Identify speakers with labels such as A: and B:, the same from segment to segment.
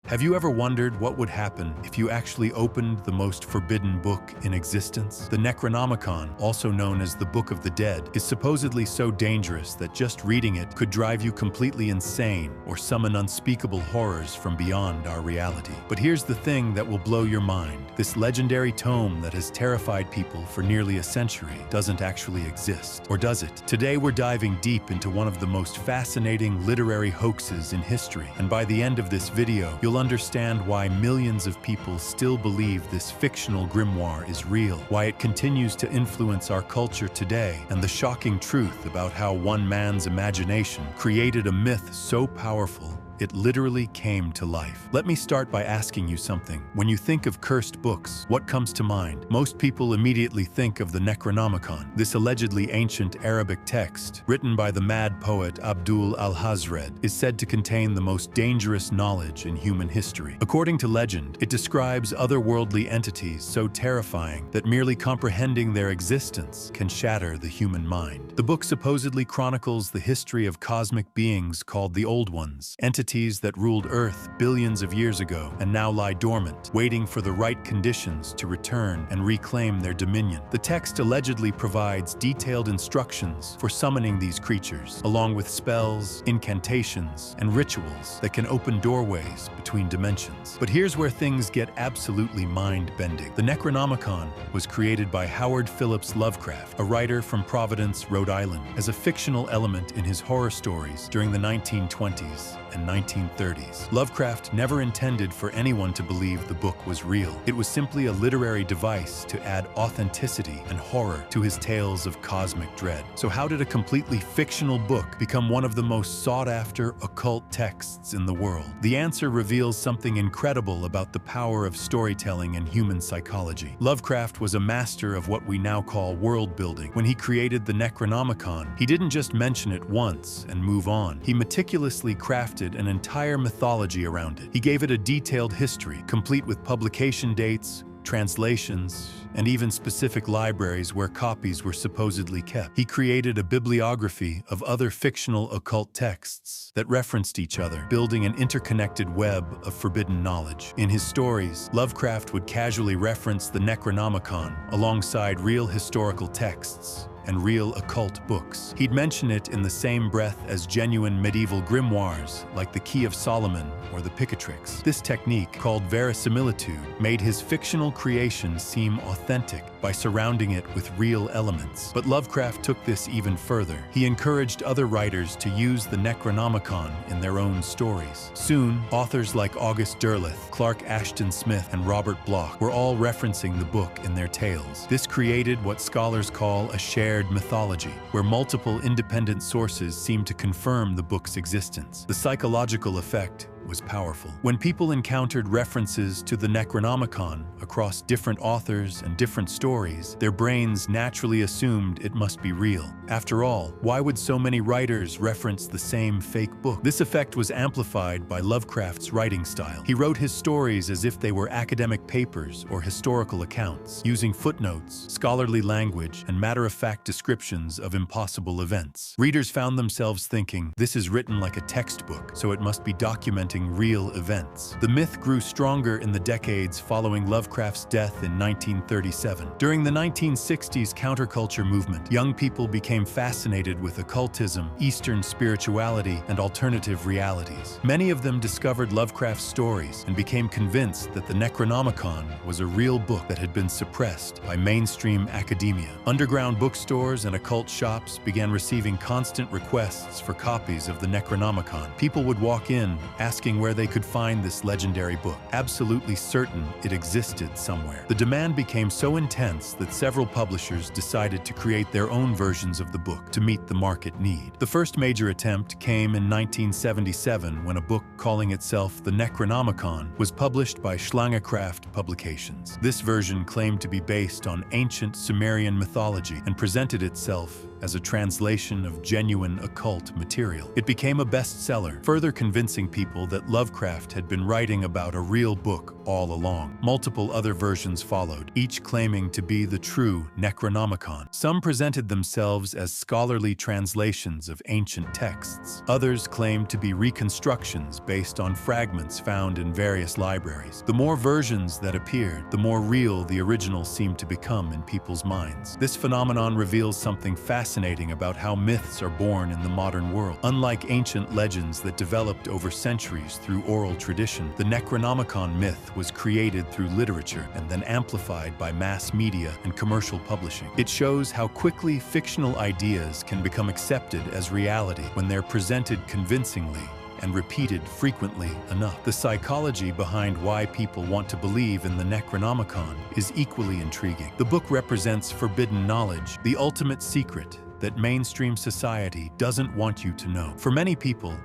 A: Have you ever wondered what would happen if you actually opened the most forbidden book in existence? The Necronomicon, also known as the Book of the Dead, is supposedly so dangerous that just reading it could drive you completely insane or summon unspeakable horrors from beyond our reality. But here's the thing that will blow your mind. This legendary tome that has terrified people for nearly a century doesn't actually exist. Or does it? Today we're diving deep into one of the most fascinating literary hoaxes in history. And by the end of this video, you'll understand why millions of people still believe this fictional grimoire is real, why it continues to influence our culture today, and the shocking truth about how one man's imagination created a myth so powerful it literally came to life. Let me start by asking you something. When you think of cursed books, what comes to mind? Most people immediately think of the Necronomicon. This allegedly ancient Arabic text, written by the mad poet Abdul al-Hazred, is said to contain the most dangerous knowledge in human history. According to legend, it describes otherworldly entities so terrifying that merely comprehending their existence can shatter the human mind. The book supposedly chronicles the history of cosmic beings called the Old Ones, entities that ruled Earth billions of years ago and now lie dormant, waiting for the right conditions to return and reclaim their dominion. The text allegedly provides detailed instructions for summoning these creatures, along with spells, incantations, and rituals that can open doorways between dimensions. But here's where things get absolutely mind-bending. The Necronomicon was created by Howard Phillips Lovecraft, a writer from Providence, Rhode Island, as a fictional element in his horror stories during the 1920s and 1930s. Lovecraft never intended for anyone to believe the book was real. It was simply a literary device to add authenticity and horror to his tales of cosmic dread. So how did a completely fictional book become one of the most sought-after occult texts in the world? The answer reveals something incredible about the power of storytelling and human psychology. Lovecraft was a master of what we now call world building. When he created the Necronomicon, he didn't just mention it once and move on. He meticulously crafted an entire mythology around it. He gave it a detailed history, complete with publication dates, translations, and even specific libraries where copies were supposedly kept. He created a bibliography of other fictional occult texts that referenced each other, building an interconnected web of forbidden knowledge. In his stories, Lovecraft would casually reference the Necronomicon alongside real historical texts and real occult books. He'd mention it in the same breath as genuine medieval grimoires like the Key of Solomon or the Picatrix. This technique, called verisimilitude, made his fictional creation seem authentic by surrounding it with real elements. But Lovecraft took this even further. He encouraged other writers to use the Necronomicon in their own stories. Soon, authors like August Derleth, Clark Ashton Smith, and Robert Bloch were all referencing the book in their tales. This created what scholars call a shared mythology, where multiple independent sources seem to confirm the book's existence. The psychological effect was powerful. When people encountered references to the Necronomicon across different authors and different stories, their brains naturally assumed it must be real. After all, why would so many writers reference the same fake book? This effect was amplified by Lovecraft's writing style. He wrote his stories as if they were academic papers or historical accounts, using footnotes, scholarly language, and matter-of-fact descriptions of impossible events. Readers found themselves thinking, this is written like a textbook, so it must be documenting real events. The myth grew stronger in the decades following Lovecraft's death in 1937. During the 1960s counterculture movement, young people became fascinated with occultism, Eastern spirituality, and alternative realities. Many of them discovered Lovecraft's stories and became convinced that the Necronomicon was a real book that had been suppressed by mainstream academia. Underground bookstores and occult shops began receiving constant requests for copies of the Necronomicon. People would walk in, asking where they could find this legendary book, absolutely certain it existed somewhere. The demand became so intense that several publishers decided to create their own versions of the book to meet the market need. The first major attempt came in 1977 when a book calling itself the Necronomicon was published by Schlangekraft Publications. This version claimed to be based on ancient Sumerian mythology and presented itself as a translation of genuine occult material. It became a bestseller, further convincing people that Lovecraft had been writing about a real book all along. Multiple other versions followed, each claiming to be the true Necronomicon. Some presented themselves as scholarly translations of ancient texts. Others claimed to be reconstructions based on fragments found in various libraries. The more versions that appeared, the more real the original seemed to become in people's minds. This phenomenon reveals something fascinating about how myths are born in the modern world. Unlike ancient legends that developed over centuries through oral tradition, the Necronomicon myth was created through literature and then amplified by mass media and commercial publishing. It shows how quickly fictional ideas can become accepted as reality when they're presented convincingly and repeated frequently enough. The psychology behind why people want to believe in the Necronomicon is equally intriguing. The book represents forbidden knowledge, the ultimate secret that mainstream society doesn't want you to know. For many people,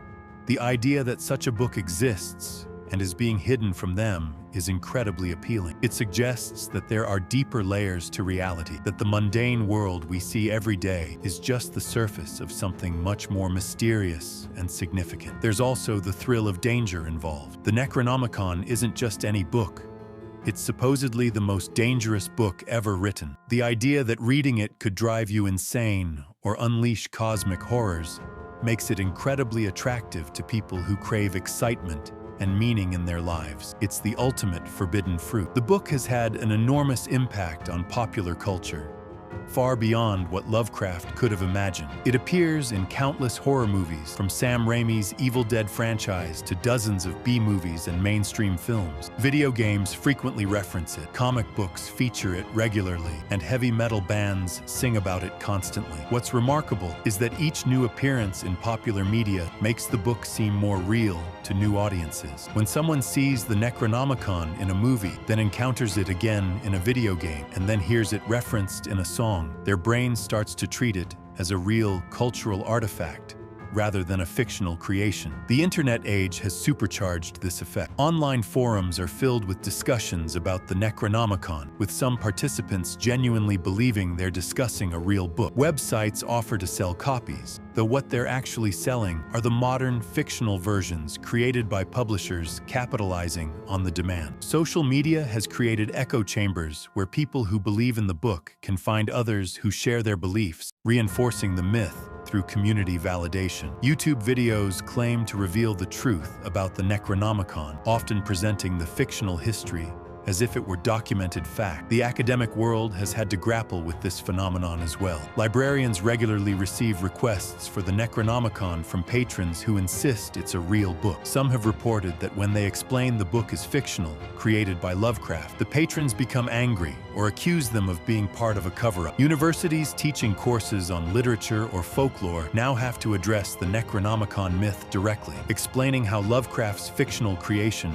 A: the idea that such a book exists and is being hidden from them is incredibly appealing. It suggests that there are deeper layers to reality, that the mundane world we see every day is just the surface of something much more mysterious and significant. There's also the thrill of danger involved. The Necronomicon isn't just any book. It's supposedly the most dangerous book ever written. The idea that reading it could drive you insane or unleash cosmic horrors makes it incredibly attractive to people who crave excitement and meaning in their lives. It's the ultimate forbidden fruit. The book has had an enormous impact on popular culture, far beyond what Lovecraft could have imagined. It appears in countless horror movies, from Sam Raimi's Evil Dead franchise to dozens of B-movies and mainstream films. Video games frequently reference it, comic books feature it regularly, and heavy metal bands sing about it constantly. What's remarkable is that each new appearance in popular media makes the book seem more real to new audiences. When someone sees the Necronomicon in a movie, then encounters it again in a video game, and then hears it referenced in a song, their brain starts to treat it as a real cultural artifact rather than a fictional creation. The internet age has supercharged this effect. Online forums are filled with discussions about the Necronomicon, with some participants genuinely believing they're discussing a real book. Websites offer to sell copies, though what they're actually selling are the modern fictional versions created by publishers capitalizing on the demand. Social media has created echo chambers where people who believe in the book can find others who share their beliefs, reinforcing the myth through community validation. YouTube videos claim to reveal the truth about the Necronomicon, often presenting the fictional history as if it were documented fact. The academic world has had to grapple with this phenomenon as well. Librarians regularly receive requests for the Necronomicon from patrons who insist it's a real book. Some have reported that when they explain the book is fictional, created by Lovecraft, the patrons become angry or accuse them of being part of a cover-up. Universities teaching courses on literature or folklore now have to address the Necronomicon myth directly, explaining how Lovecraft's fictional creation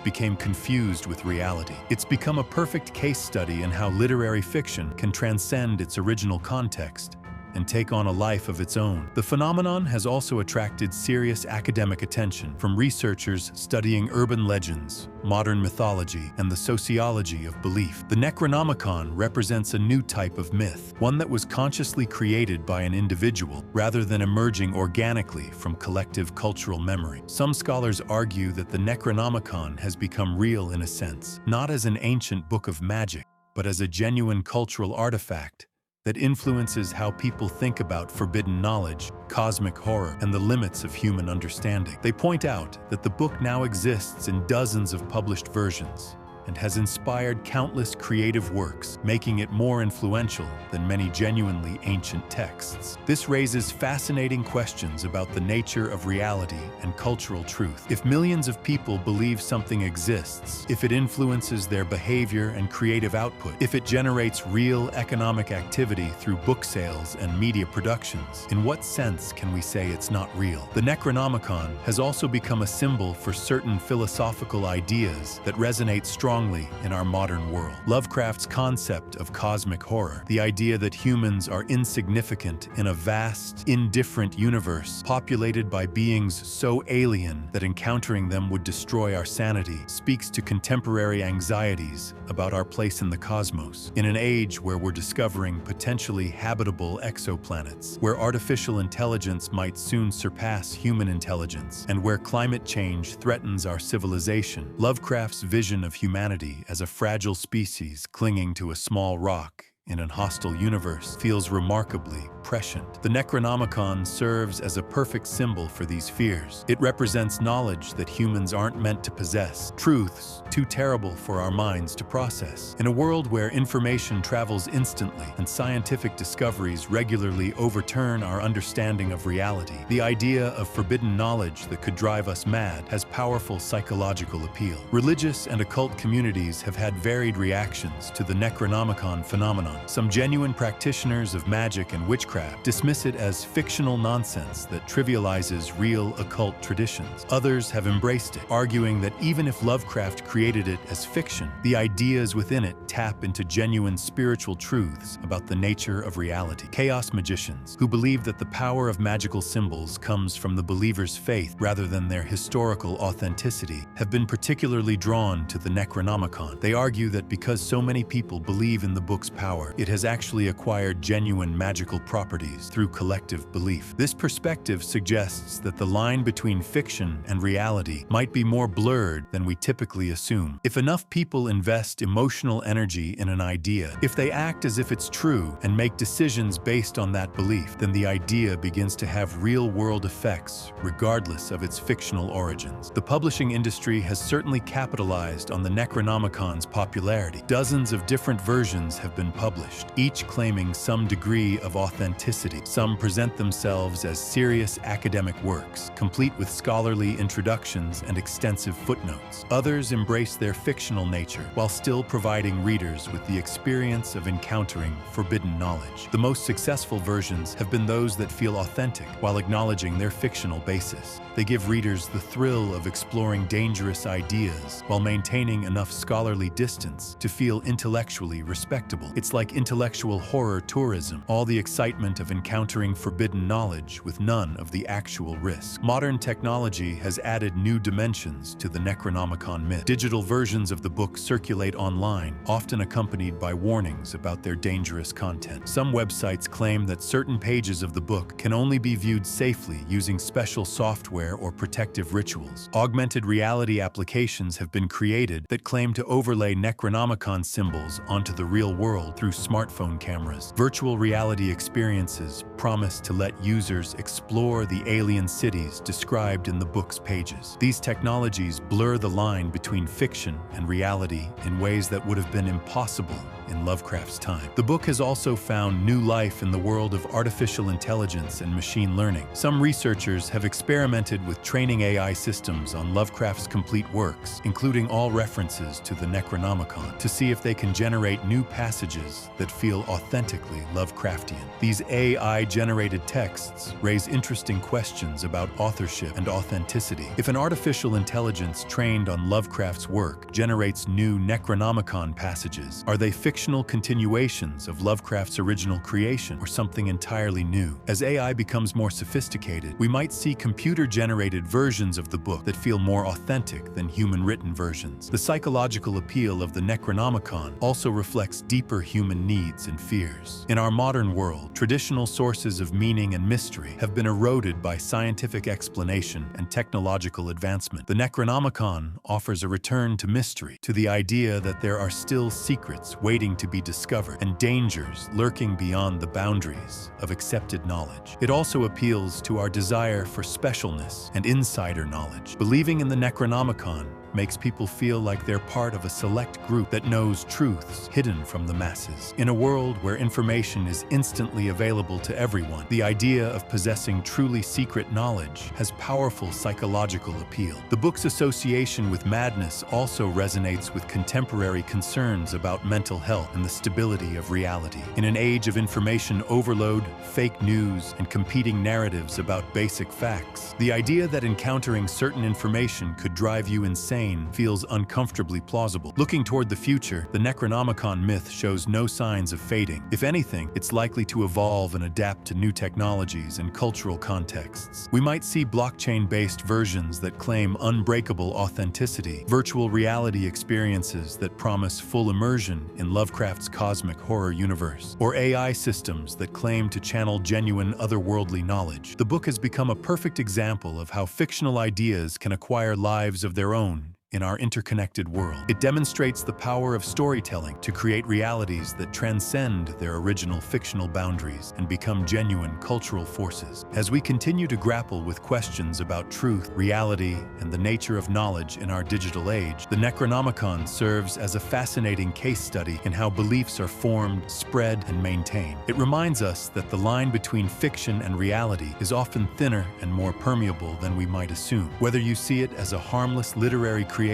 A: became confused with reality. It's become a perfect case study in how literary fiction can transcend its original context and take on a life of its own. The phenomenon has also attracted serious academic attention from researchers studying urban legends, modern mythology, and the sociology of belief. The Necronomicon represents a new type of myth, one that was consciously created by an individual rather than emerging organically from collective cultural memory. Some scholars argue that the Necronomicon has become real in a sense, not as an ancient book of magic, but as a genuine cultural artifact that influences how people think about forbidden knowledge, cosmic horror, and the limits of human understanding. They point out that the book now exists in dozens of published versions and has inspired countless creative works, making it more influential than many genuinely ancient texts. This raises fascinating questions about the nature of reality and cultural truth. If millions of people believe something exists, if it influences their behavior and creative output, if it generates real economic activity through book sales and media productions, in what sense can we say it's not real? The Necronomicon has also become a symbol for certain philosophical ideas that resonate strongly strongly in our modern world. Lovecraft's concept of cosmic horror, the idea that humans are insignificant in a vast, indifferent universe populated by beings so alien that encountering them would destroy our sanity, speaks to contemporary anxieties about our place in the cosmos. In an age where we're discovering potentially habitable exoplanets, where artificial intelligence might soon surpass human intelligence, and where climate change threatens our civilization, Lovecraft's vision of humanity as a fragile species clinging to a small rock in an hostile universe feels remarkably prescient. The Necronomicon serves as a perfect symbol for these fears. It represents knowledge that humans aren't meant to possess, truths too terrible for our minds to process. In a world where information travels instantly and scientific discoveries regularly overturn our understanding of reality, the idea of forbidden knowledge that could drive us mad has powerful psychological appeal. Religious and occult communities have had varied reactions to the Necronomicon phenomenon. Some genuine practitioners of magic and witchcraft dismiss it as fictional nonsense that trivializes real occult traditions. Others have embraced it, arguing that even if Lovecraft created it as fiction, the ideas within it tap into genuine spiritual truths about the nature of reality. Chaos magicians, who believe that the power of magical symbols comes from the believer's faith rather than their historical authenticity, have been particularly drawn to the Necronomicon. They argue that because so many people believe in the book's power, it has actually acquired genuine magical properties through collective belief. This perspective suggests that the line between fiction and reality might be more blurred than we typically assume. If enough people invest emotional energy in an idea, if they act as if it's true and make decisions based on that belief, then the idea begins to have real-world effects regardless of its fictional origins. The publishing industry has certainly capitalized on the Necronomicon's popularity. Dozens of different versions have been published, each claiming some degree of authenticity. Some present themselves as serious academic works, complete with scholarly introductions and extensive footnotes. Others embrace their fictional nature, while still providing readers with the experience of encountering forbidden knowledge. The most successful versions have been those that feel authentic, while acknowledging their fictional basis. They give readers the thrill of exploring dangerous ideas, while maintaining enough scholarly distance to feel intellectually respectable. It's like intellectual horror tourism, all the excitement of encountering forbidden knowledge with none of the actual risk. Modern technology has added new dimensions to the Necronomicon myth. Digital versions of the book circulate online, often accompanied by warnings about their dangerous content. Some websites claim that certain pages of the book can only be viewed safely using special software or protective rituals. Augmented reality applications have been created that claim to overlay Necronomicon symbols onto the real world through smartphone cameras. Virtual reality experiences promise to let users explore the alien cities described in the book's pages. These technologies blur the line between fiction and reality in ways that would have been impossible in Lovecraft's time. The book has also found new life in the world of artificial intelligence and machine learning. Some researchers have experimented with training AI systems on Lovecraft's complete works, including all references to the Necronomicon, to see if they can generate new passages that feel authentically Lovecraftian. These AI-generated texts raise interesting questions about authorship and authenticity. If an artificial intelligence trained on Lovecraft's work generates new Necronomicon passages, are they fictional continuations of Lovecraft's original creation or something entirely new? As AI becomes more sophisticated, we might see computer-generated versions of the book that feel more authentic than human-written versions. The psychological appeal of the Necronomicon also reflects deeper human needs and fears. In our modern world, traditional sources of meaning and mystery have been eroded by scientific explanation and technological advancement. The Necronomicon offers a return to mystery, to the idea that there are still secrets waiting to be discovered and dangers lurking beyond the boundaries of accepted knowledge. It also appeals to our desire for specialness and insider knowledge. Believing in the Necronomicon makes people feel like they're part of a select group that knows truths hidden from the masses. In a world where information is instantly available to everyone, the idea of possessing truly secret knowledge has powerful psychological appeal. The book's association with madness also resonates with contemporary concerns about mental health and the stability of reality. In an age of information overload, fake news, and competing narratives about basic facts, the idea that encountering certain information could drive you insane arcane feels uncomfortably plausible. Looking toward the future, the Necronomicon myth shows no signs of fading. If anything, it's likely to evolve and adapt to new technologies and cultural contexts. We might see blockchain-based versions that claim unbreakable authenticity, virtual reality experiences that promise full immersion in Lovecraft's cosmic horror universe, or AI systems that claim to channel genuine otherworldly knowledge. The book has become a perfect example of how fictional ideas can acquire lives of their own in our interconnected world. It demonstrates the power of storytelling to create realities that transcend their original fictional boundaries and become genuine cultural forces. As we continue to grapple with questions about truth, reality, and the nature of knowledge in our digital age, the Necronomicon serves as a fascinating case study in how beliefs are formed, spread, and maintained. It reminds us that the line between fiction and reality is often thinner and more permeable than we might assume. Whether you see it as a harmless literary creation,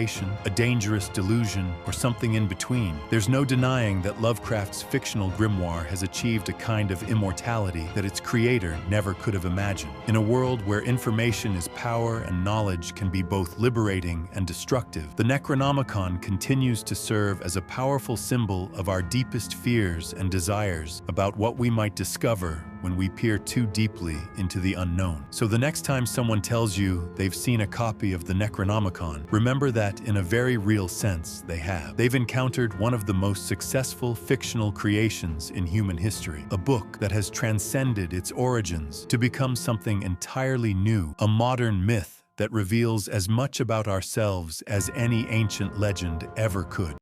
A: a dangerous delusion, or something in between, there's no denying that Lovecraft's fictional grimoire has achieved a kind of immortality that its creator never could have imagined. In a world where information is power and knowledge can be both liberating and destructive, the Necronomicon continues to serve as a powerful symbol of our deepest fears and desires about what we might discover when we peer too deeply into the unknown. So the next time someone tells you they've seen a copy of the Necronomicon, remember that in a very real sense they have. They've encountered one of the most successful fictional creations in human history, a book that has transcended its origins to become something entirely new, a modern myth that reveals as much about ourselves as any ancient legend ever could.